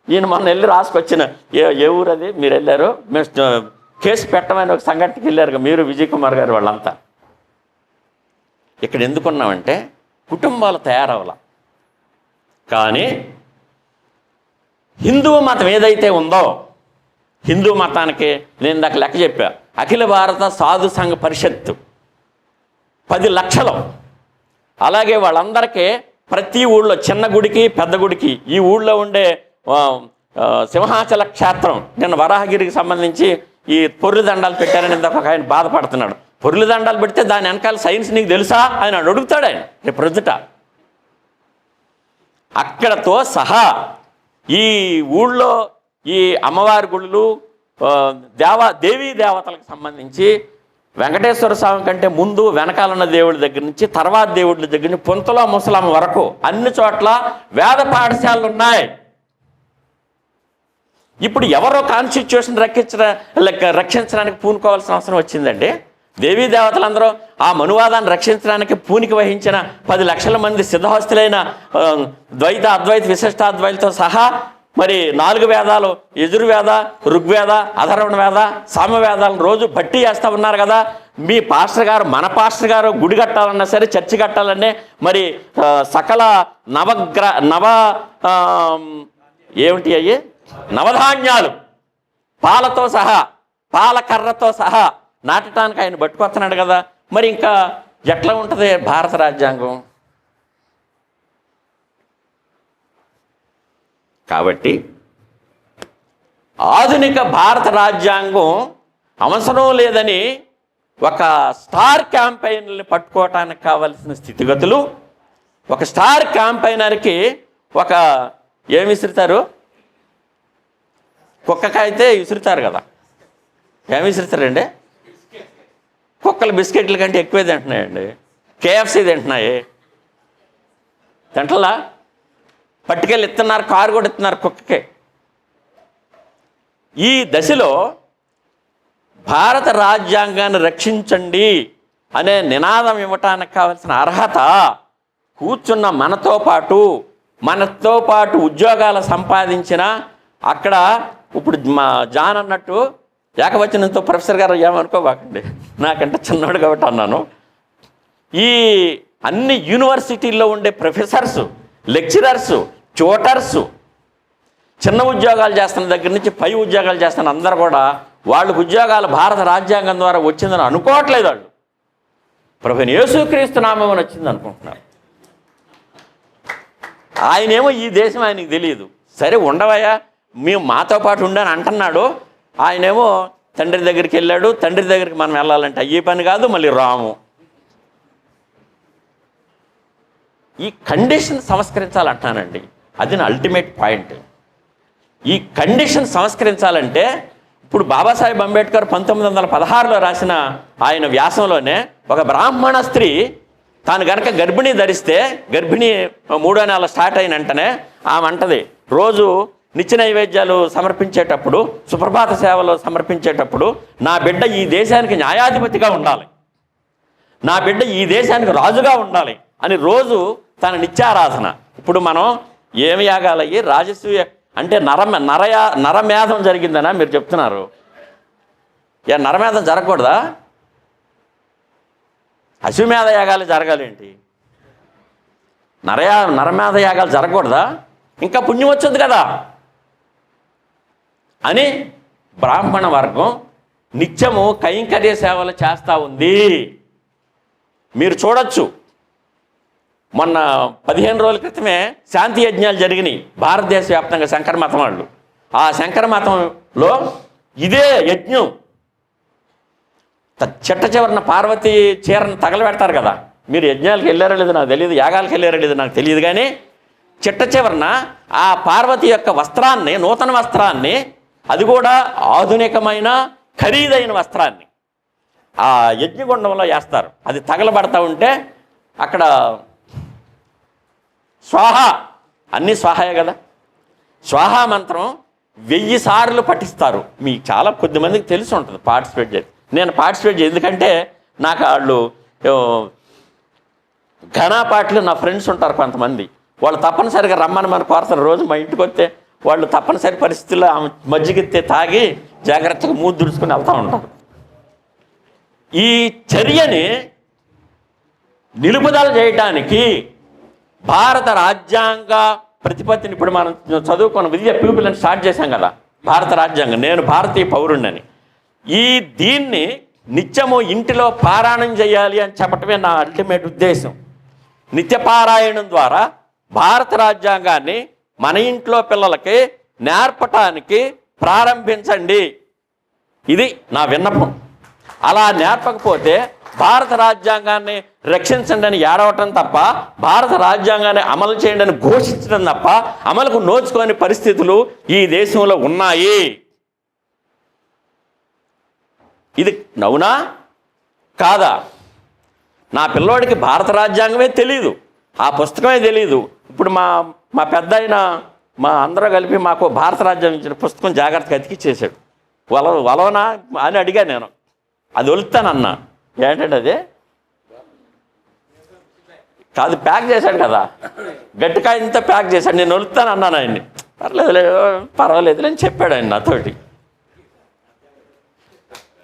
ఈయన మొన్న వెళ్ళి రాసుకొచ్చిన ఏ ఊరు అది మీరు వెళ్ళారు, మేము కేసు పెట్టమని ఒక సంఘటనకి వెళ్ళారు మీరు, విజయ్ కుమార్ గారు వాళ్ళంతా. ఇక్కడ ఎందుకున్నామంటే కుటుంబాలు తయారవ్వాల. కానీ హిందూ మతం ఏదైతే ఉందో, హిందూ మతానికి నేను దాకా లెక్క చెప్పా, అఖిల భారత సాధు సంఘ పరిషత్తు 10 లక్షలు. అలాగే వాళ్ళందరికీ ప్రతి ఊళ్ళో చిన్న గుడికి పెద్ద గుడికి, ఈ ఊళ్ళో ఉండే సింహాచల క్షేత్రం, నిన్న వరాహగిరికి సంబంధించి ఈ పొర్లు దండాలు పెట్టారని ఇందాక ఒక ఆయన బాధపడుతున్నాడు. పొర్లు దండాలు పెడితే దాని వెనకాల సైన్స్ నీకు తెలుసా ఆయన అడుగుతాడు ఆయన రేపు ప్రొద్దుట. అక్కడతో సహా ఈ ఊళ్ళో ఈ అమ్మవారి గుళ్ళు, దేవీ దేవతలకు సంబంధించి వెంకటేశ్వర స్వామి కంటే ముందు వెనకాలన్న దేవుడి దగ్గర నుంచి తర్వాత దేవుడి దగ్గర నుంచి పొంతలో ముసలమ్మ వరకు అన్ని చోట్ల వేద పాఠశాలలు ఉన్నాయి. ఇప్పుడు ఎవరో కాన్స్టిట్యూషన్ రక్షించడానికి పూనుకోవాల్సిన అవసరం వచ్చిందండి. దేవీ దేవతలందరూ ఆ మనువాదాన్ని రక్షించడానికి పూనికి వహించిన 10 లక్షల మంది సిద్ధహస్తులైన ద్వైత అద్వైత విశిష్టాద్వైతతో సహా మరి 4 వేదాలు, యజుర్వేద, ఋగ్వేద, అధర్వణ వేద, సామవేదాలను రోజు బట్టి చేస్తూ ఉన్నారు కదా. మీ పాస్టర్ గారు, మన పాస్టర్ గారు గుడి కట్టాలన్నా సరే, చర్చి కట్టాలనే మరి సకల ఏమిటి అయ్యి నవధాన్యాలు పాలతో సహా, పాలకర్రతో సహా నాటడానికి ఆయన పట్టుకొస్తున్నాడు కదా. మరి ఇంకా ఎట్లా ఉంటుంది భారత రాజ్యాంగం? కాబట్టి ఆధునిక భారత రాజ్యాంగం అవసరం లేదని ఒక స్టార్ క్యాంపెయినర్ని పట్టుకోవటానికి కావలసిన స్థితిగతులు, ఒక స్టార్ క్యాంపెయినర్కి ఒక ఏమి విసురుతారు, కుక్కకైతే విసురుతారు కదా, ఏమి విసురుతారండి? కుక్కలు బిస్కెట్ల కంటే ఎక్కువే తింటున్నాయండి, కేఎఫ్సీ తింటున్నాయి, తింటలా పట్టుకెళ్ళి ఇస్తున్నారు, కారు కూడా ఇస్తున్నారు కుక్కకే. ఈ దశలో భారత రాజ్యాంగాన్ని రక్షించండి అనే నినాదం ఇవ్వటానికి కావాల్సిన అర్హత కూర్చున్న మనతో పాటు ఉద్యోగాలు సంపాదించిన అక్కడ ఇప్పుడు మా జాన్ అన్నట్టు ఏకవచనంతో ప్రొఫెసర్ గారు ఏమనుకోబాకండి, నాకంటే చిన్నవాడు కాబట్టి అన్నాను. ఈ అన్ని యూనివర్సిటీల్లో ఉండే ప్రొఫెసర్సు, లెక్చరర్సు, ట్యూటర్సు, చిన్న ఉద్యోగాలు చేస్తున్న దగ్గర నుంచి పై ఉద్యోగాలు చేస్తున్న అందరూ కూడా వాళ్ళకు ఉద్యోగాలు భారత రాజ్యాంగం ద్వారా వచ్చిందని అనుకోవట్లేదు. వాళ్ళు ప్రభువైన యేసుక్రీస్తు నామమని వచ్చింది అనుకుంటున్నారు. ఆయనేమో ఈ దేశం ఆయనకి తెలియదు. సరే ఉండవయ్యా, మేము మాతో పాటు ఉండని అంటున్నాడు. ఆయనేమో తండ్రి దగ్గరికి వెళ్ళాడు. తండ్రి దగ్గరికి మనం వెళ్ళాలంటే అయ్యే పని కాదు, మళ్ళీ రాము. ఈ కండిషన్ సంస్కరించాలంటానండి, అది నా అల్టిమేట్ పాయింట్. ఈ కండిషన్ సంస్కరించాలంటే ఇప్పుడు బాబాసాహెబ్ అంబేద్కర్ 1916లో రాసిన ఆయన వ్యాసంలోనే ఒక బ్రాహ్మణ స్త్రీ తాను గనక గర్భిణీ ధరిస్తే, గర్భిణీ 3వ నెల స్టార్ట్ అయిన వెంటనే ఆమె అంటది, రోజు నిత్య నైవేద్యాలు సమర్పించేటప్పుడు, సుప్రభాత సేవలు సమర్పించేటప్పుడు నా బిడ్డ ఈ దేశానికి న్యాయాధిపతిగా ఉండాలి, నా బిడ్డ ఈ దేశానికి రాజుగా ఉండాలి అని రోజు తన నిత్యారాధన. ఇప్పుడు మనం ఏమి యాగాలయ్యి రాజసూయ అంటే నరమేధం జరిగిందనా మీరు చెప్తున్నారు? నరమేధం జరగకూడదా? అశ్వమేధ యాగాలు జరగాలేంటి? నరమేధ యాగాలు జరగకూడదా? ఇంకా పుణ్యం వచ్చింది కదా అని బ్రాహ్మణ వర్గం నిత్యము కైంకర్య సేవలు చేస్తూ ఉంది. మీరు చూడొచ్చు, మొన్న 15 రోజుల క్రితమే శాంతి యజ్ఞాలు జరిగినాయి భారతదేశ వ్యాప్తంగా శంకర మతం వాళ్ళు. ఆ శంకర మతంలో ఇదే యజ్ఞం చిట్ట చివరిన పార్వతీ చీరను తగలబెడతారు కదా. మీరు యజ్ఞాలకు వెళ్ళారో లేదో నాకు తెలియదు, యాగాలకు వెళ్ళారో లేదో నాకు తెలియదు, కానీ చిట్ట చివరిన ఆ పార్వతి యొక్క వస్త్రాన్ని, నూతన వస్త్రాన్ని, అది కూడా ఆధునికమైన ఖరీదైన వస్త్రాన్ని ఆ యజ్ఞగుండంలో వేస్తారు. అది తగలబడతా ఉంటే అక్కడ స్వాహ, అన్నీ స్వాహయే కదా, స్వాహా మంత్రం 1000 సార్లు పఠిస్తారు. మీకు చాలా కొద్దిమందికి తెలిసి ఉంటుంది పార్టిసిపేట్ చేసి. నేను పార్టిసిపేట్ చేసి, ఎందుకంటే నాకు వాళ్ళు ఘనాపాట్లు నా ఫ్రెండ్స్ ఉంటారు కొంతమంది, వాళ్ళు తప్పనిసరిగా రమ్మని మన కోరతారు. రోజు మా ఇంటికి వస్తే వాళ్ళు తప్పనిసరి పరిస్థితుల్లో మజ్జిగెత్తే తాగి జాగ్రత్తగా మూడు దుడుచుకుని వెళ్తూ ఉంటారు. ఈ చర్యని నిలుపుదల చేయటానికి భారత రాజ్యాంగ ప్రతిపత్తిని, ఇప్పుడు మనం చదువుకున్న విద్య పీపుల్ అని స్టార్ట్ చేశాం కదా, భారత రాజ్యాంగం, నేను భారతీయ పౌరుణ్ణని, దీన్ని నిత్యము ఇంటిలో పారాయణం చేయాలి అని చెప్పటమే నా అల్టిమేట్ ఉద్దేశం. నిత్యపారాయణం ద్వారా భారత రాజ్యాంగాన్ని మన ఇంట్లో పిల్లలకి నేర్పటానికి ప్రారంభించండి, ఇది నా విన్నపం. అలా నేర్పకపోతే భారత రాజ్యాంగాన్ని రక్షించండి అని ఏడవటం తప్ప, భారత రాజ్యాంగాన్ని అమలు చేయండి అని ఘోషించడం తప్ప అమలుకు నోచుకోని పరిస్థితులు ఈ దేశంలో ఉన్నాయి. ఇది నవ్వునా కాదా? నా పిల్లోడికి భారత రాజ్యాంగమే తెలియదు, ఆ పుస్తకమే తెలియదు. ఇప్పుడు మా పెద్ద అయిన మా అందరూ కలిపి మాకు భారత రాజ్యాంగం ఇచ్చిన పుస్తకం జాగ్రత్తగా అతికిచ్చేసాడు. వలవనా అని అడిగా నేను, అది వలుస్తానన్నా. ఏంటంటే అదే కాదు, ప్యాక్ చేశాడు కదా, గట్టిగా ఇంత ప్యాక్ చేశాడు. నేను వలుస్తాను అన్నాను ఆయన్ని. పర్వాలేదు అని చెప్పాడు ఆయన నాతోటి.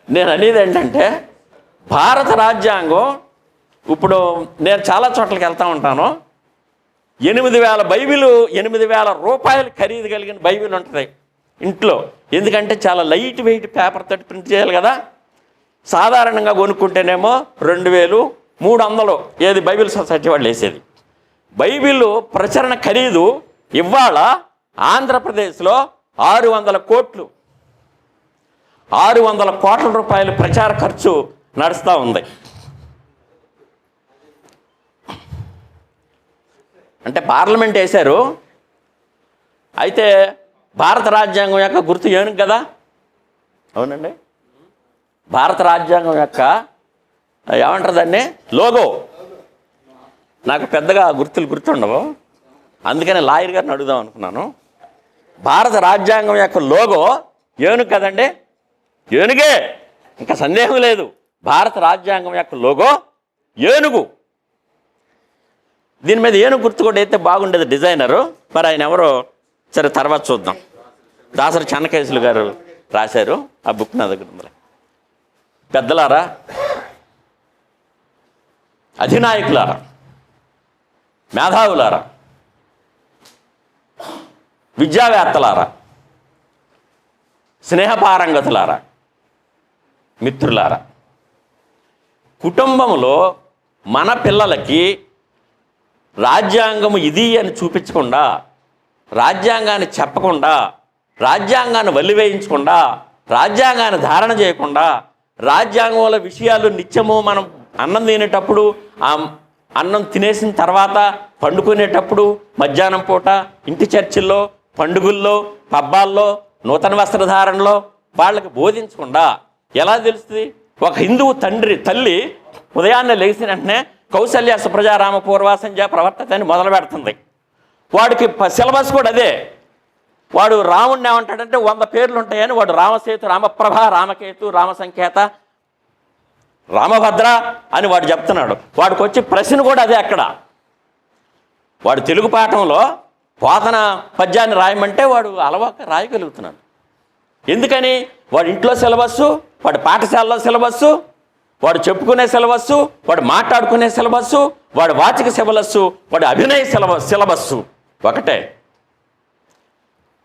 నేను అనేది ఏంటంటే, భారత రాజ్యాంగం ఇప్పుడు నేను చాలా చోట్లకి వెళ్తూ ఉంటాను, 8,000 బైబిల్, 8,000 రూపాయలు ఖరీదు కలిగిన బైబిల్ ఉంటుంది ఇంట్లో. ఎందుకంటే చాలా లైట్ వెయిట్ పేపర్ తోటి ప్రింట్ చేయాలి కదా. సాధారణంగా కొనుక్కుంటేనేమో 2,000, 300 ఏది బైబిల్ సొసైటీ వాళ్ళు వేసేది. బైబిల్ ప్రచురణ ఖరీదు ఇవాళ ఆంధ్రప్రదేశ్లో 600 కోట్లు, 600 కోట్ల రూపాయలు ప్రచార ఖర్చు నడుస్తూ ఉంది. అంటే పార్లమెంట్ వేశారు. అయితే భారత రాజ్యాంగం యొక్క గుర్తు ఏనుగు కదా, అవునండి. భారత రాజ్యాంగం యొక్క ఏమంటారు దాన్ని, లోగో. నాకు పెద్దగా గుర్తులు గుర్తుండవు, అందుకని లాయర్ గారిని అడుగుదాం అనుకున్నాను. భారత రాజ్యాంగం యొక్క లోగో ఏనుగు కదండి, ఏనుగే, ఇంకా సందేహం లేదు. భారత రాజ్యాంగం యొక్క లోగో ఏనుగు. దీని మీద ఏనుగు గుర్తు కూడా అయితే బాగుండేది డిజైనరు, మరి ఆయన ఎవరో సరే తర్వాత చూద్దాం. దాసరి చెన్నకేశులు గారు రాశారు ఆ బుక్, నా దగ్గర ఉంది. పెద్దలారా, అధినాయకులారా, మేధావులారా, విద్యావేత్తలారా, స్నేహపారంగతులారా, మిత్రులారా, కుటుంబంలో మన పిల్లలకి రాజ్యాంగము ఇది అని చూపించకుండా, రాజ్యాంగాన్ని చెప్పకుండా, రాజ్యాంగాన్ని వల్లివేయించకుండా, రాజ్యాంగాన్ని ధారణ చేయకుండా, రాజ్యాంగంలో విషయాలు నిత్యము మనం అన్నం తినేటప్పుడు, ఆ అన్నం తినేసిన తర్వాత పండుకునేటప్పుడు, మధ్యాహ్నం పూట, ఇంటి చర్చిల్లో, పండుగల్లో, పబ్బాల్లో, నూతన వస్త్రధారణలో వాళ్ళకి బోధించకుండా ఎలా తెలుస్తుంది? ఒక హిందువు తల్లి ఉదయాన్నే లేచిన వెంటనే కౌసల్య సుప్రజారామ పూర్వాసంధ్య ప్రవర్తత అని మొదలు పెడుతుంది. వాడికి సిలబస్ కూడా అదే. వాడు రాముడిని ఏమంటాడంటే 100 పేర్లు ఉంటాయని వాడు రామసేతు, రామప్రభ, రామకేతు, రామసంకేత, రామభద్ర అని వాడు చెప్తున్నాడు. వాడికి వచ్చి ప్రశ్న కూడా అదే. అక్కడ వాడు తెలుగు పాఠంలో పోతన పద్యాన్ని రాయమంటే వాడు అలవాక రాయగలుగుతున్నాడు. ఎందుకని? వాడి ఇంట్లో సిలబస్సు, వాడి పాఠశాలలో సిలబస్సు, వాడు చెప్పుకునే సిలబస్సు, వాడు మాట్లాడుకునే సిలబస్సు, వాడు వాచిక సిలబస్సు, వాడు అభినయ సిలబస్సు ఒకటే.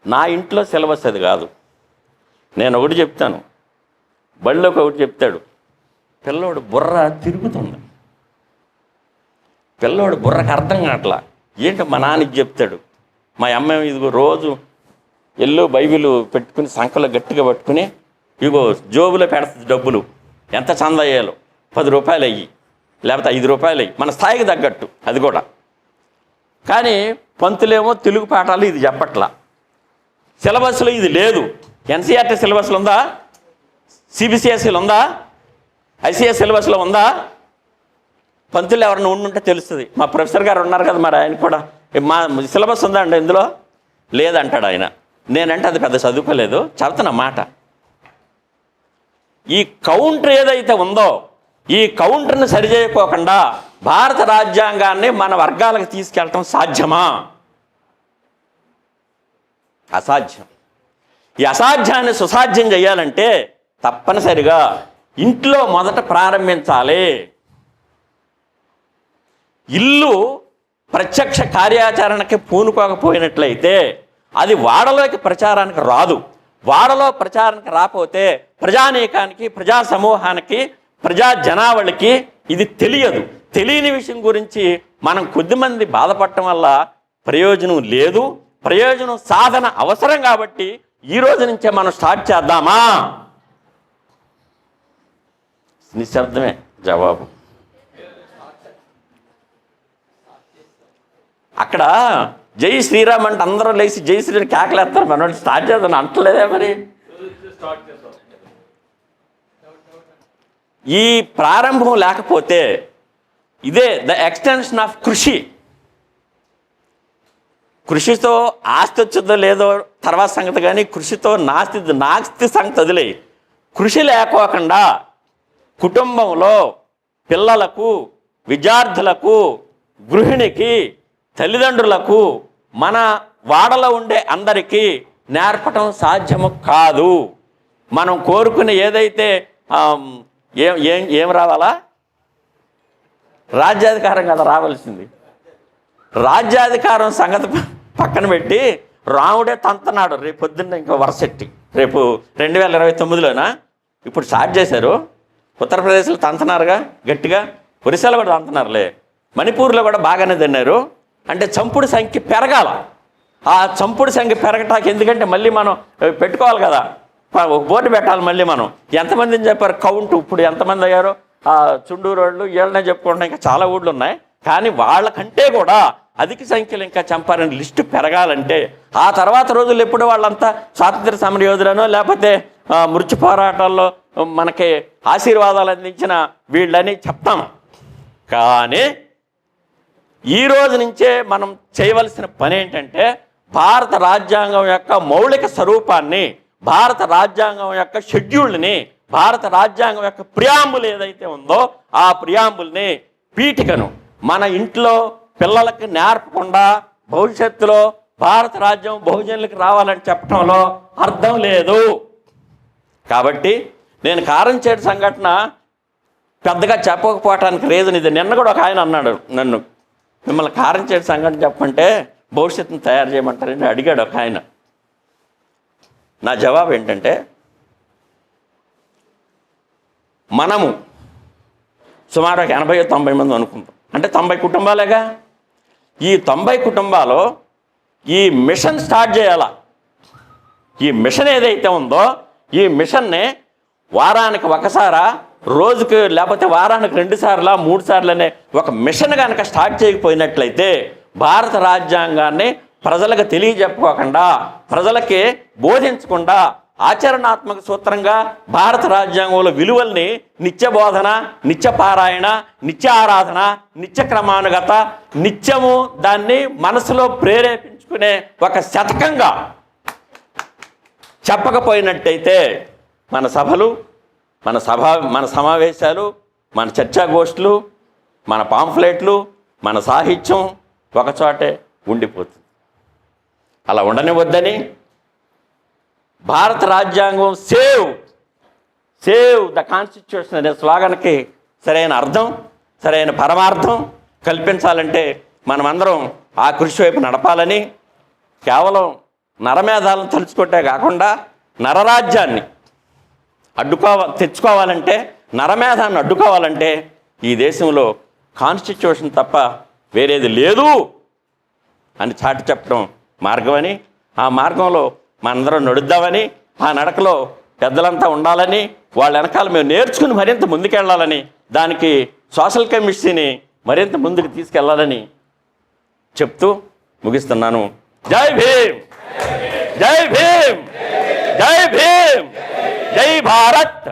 నా ఇంట్లో సిలబస్ అది కాదు. నేను ఒకటి చెప్తాను, బళ్ళోకి ఒకటి చెప్తాడు, పిల్లోడు బుర్ర తిరుగుతుంది. పిల్లోడు బుర్రకు అర్థం కావట్లా. ఏంటో మా నాన్నకి చెప్తాడు. మా అమ్మ ఇదిగో రోజు ఎల్లు బైబిల్ పెట్టుకుని సంకలో గట్టిగా పట్టుకుని ఇగో జోబులో పెడుతుంది డబ్బులు. ఎంత చంద అయ్యాలో 10 రూపాయలు అయ్యి, లేకపోతే 5 రూపాయలు అయ్యి, మన స్థాయికి తగ్గట్టు అది కూడా. కానీ పంతులేమో తెలుగు పాఠాలు ఇది చెప్పట్లా. సిలబస్లో ఇది లేదు. ఎన్సీఆర్టీ సిలబస్లో ఉందా? సిబిసిఎస్ఈలో ఉందా? ఐసిఎస్ సిలబస్లో ఉందా? పంతులు ఎవరైనా ఉండుంటే తెలుస్తుంది. మా ప్రొఫెసర్ గారు ఉన్నారు కదా, మరి ఆయన కూడా మా సిలబస్ ఉందా అండి ఇందులో? లేదంటాడు ఆయన. నేనంటే అది పెద్ద చదువుకోలేదు, చదువుతున్న మాట. ఈ కౌంటర్ ఏదైతే ఉందో ఈ కౌంటర్ని సరిచేయకోకుండా భారత రాజ్యాంగాన్ని మన వర్గాలకు తీసుకెళ్ళటం సాధ్యమా? అసాధ్యం. ఈ అసాధ్యాన్ని సుసాధ్యం చేయాలంటే తప్పనిసరిగా ఇంట్లో మొదట ప్రారంభించాలి. ఇల్లు ప్రత్యక్ష కార్యాచరణకి పూనుకోకపోయినట్లయితే అది వాడలోకి ప్రచారానికి రాదు. వాడలో ప్రచారానికి రాకపోతే ప్రజానీకానికి, ప్రజా సమూహానికి, ప్రజా జనావళికి ఇది తెలియదు. తెలియని విషయం గురించి మనం కొద్దిమంది బాధపడటం వల్ల ప్రయోజనం లేదు. ప్రయోజనం సాధన అవసరం. కాబట్టి ఈ రోజు నుంచే మనం స్టార్ట్ చేద్దామా? నిశ్శబ్దమే జవాబు. అక్కడ జై శ్రీరామ్ అంటే అందరూ లేచి జై శ్రీరామ్ కేకలేస్తారు. మనం స్టార్ట్ చేద్దాం అంటలేదే మరి. ఈ ప్రారంభం లేకపోతే ఇదే ద ఎక్స్టెన్షన్ ఆఫ్ కృషి. కృషితో ఆస్తి వచ్చేదో లేదో తర్వాత సంగతి, కానీ కృషితో నాస్తి సంగతి వదిలే. కృషి లేకోకుండా కుటుంబంలో పిల్లలకు, విద్యార్థులకు, గృహిణికి, తల్లిదండ్రులకు, మన వాడలో ఉండే అందరికీ నేర్పటం సాధ్యము కాదు. మనం కోరుకునే ఏదైతే ఏం రావాలా? రాజ్యాధికారం కదా రావాల్సింది. రాజ్యాధికారం సంగతి పక్కన పెట్టి రాముడే తంతనాడు. రేపు పొద్దున్న ఇంకో వరసెట్టి రేపు 2029లోనా ఇప్పుడు స్టార్ట్ చేశారు. ఉత్తరప్రదేశ్లో తంతనారుగా గట్టిగా, ఒరిస్సాలో కూడా తంతనారులే, మణిపూర్లో కూడా బాగానే తిన్నారు. అంటే చంపుడు సంఖ్య పెరగాల. ఆ చంపుడు సంఖ్య పెరగటానికి ఎందుకంటే మళ్ళీ మనం పెట్టుకోవాలి కదా, ఒక బోర్డు పెట్టాలి. మళ్ళీ మనం ఎంతమందిని చెప్పారు కౌంట్, ఇప్పుడు ఎంతమంది అయ్యారో ఆ చుండూరు వాళ్ళు వీళ్ళనే చెప్పుకుంటున్నా, ఇంకా చాలా ఊళ్ళు ఉన్నాయి. కానీ వాళ్ళకంటే కూడా అధిక సంఖ్యలో ఇంకా చంపారని లిస్టు పెరగాలంటే ఆ తర్వాత రోజులు ఎప్పుడు వాళ్ళంతా స్వాతంత్ర సమరయోధులను లేకపోతే మృత్యు పోరాటాల్లో మనకి ఆశీర్వాదాలు అందించిన వీళ్ళని చెప్తాం. కానీ ఈ రోజు నుంచే మనం చేయవలసిన పని ఏంటంటే భారత రాజ్యాంగం యొక్క మౌలిక స్వరూపాన్ని, భారత రాజ్యాంగం యొక్క షెడ్యూల్ని, భారత రాజ్యాంగం యొక్క ప్రియాంబుల్ ఏదైతే ఉందో ఆ ప్రియాంబుల్ని, పీఠికను మన ఇంట్లో పిల్లలకి నేర్పకుండా భవిష్యత్తులో భారత రాజ్యం బహుజనులకు రావాలని చెప్పడంలో అర్థం లేదు. కాబట్టి నేను కారంచేటి సంఘటన పెద్దగా చెప్పకపోవటానికి రీజన్ ఇది. నిన్న కూడా ఒక ఆయన అన్నాడు నన్ను, మిమ్మల్ని కారంచేటి సంఘటన చెప్పంటే భవిష్యత్తును తయారు చేయమంటారని అడిగాడు ఒక ఆయన. నా జవాబు ఏంటంటే, మనము సుమారు 80-90 మంది అనుకుంటాం. అంటే 90 కుటుంబాలేగా. ఈ 90 కుటుంబాలు ఈ మిషన్ స్టార్ట్ చేయాలా. ఈ మిషన్ ఏదైతే ఉందో ఈ మిషన్ని వారానికి ఒకసారా, రోజుకి లేకపోతే వారానికి 2 సార్లు 3 సార్లు అనే ఒక మిషన్ కనుక స్టార్ట్ చేయకపోయినట్లయితే భారత రాజ్యాంగాన్ని ప్రజలకు తెలియజెప్పుకోకుండా, ప్రజలకి బోధించకుండా, ఆచరణాత్మక సూత్రంగా భారత రాజ్యాంగంలో విలువల్ని నిత్య బోధన, నిత్య పారాయణ, నిత్య ఆరాధన, నిత్య క్రమానుగత, నిత్యము దాన్ని మనసులో ప్రేరేపించుకునే ఒక శతకంగా చెప్పకపోయినట్టయితే మన సభలు, మన సమావేశాలు, మన చర్చాగోష్ఠులు, మన పాంఫ్లెట్లు, మన సాహిత్యం ఒకచోటే ఉండిపోతుంది. అలా ఉండనివద్దని భారత రాజ్యాంగం సేవ్ ద కాన్స్టిట్యూషన్ అనే స్లోగన్కి సరైన అర్థం, సరైన పరమార్థం కల్పించాలంటే మనమందరం ఆ కృషి వైపు నడపాలని, కేవలం నరమేధాలను తలుచుకుంటే కాకుండా నరరాజ్యాన్ని తెచ్చుకోవాలంటే, నరమేధాన్ని అడ్డుకోవాలంటే ఈ దేశంలో కాన్స్టిట్యూషన్ తప్ప వేరేది లేదు అని చాటి చెప్పడం మార్గమని, ఆ మార్గంలో మనందరం నడుద్దామని, ఆ నడకలో పెద్దలంతా ఉండాలని, వాళ్ళ వెనకాల మేము నేర్చుకుని మరింత ముందుకెళ్ళాలని, దానికి సోషల్ కెమిస్ట్రీని మరింత ముందుకు తీసుకెళ్లాలని చెప్తూ ముగిస్తున్నాను. జై భీమ్, జై భీమ్, జై భీమ్, జై భారత్.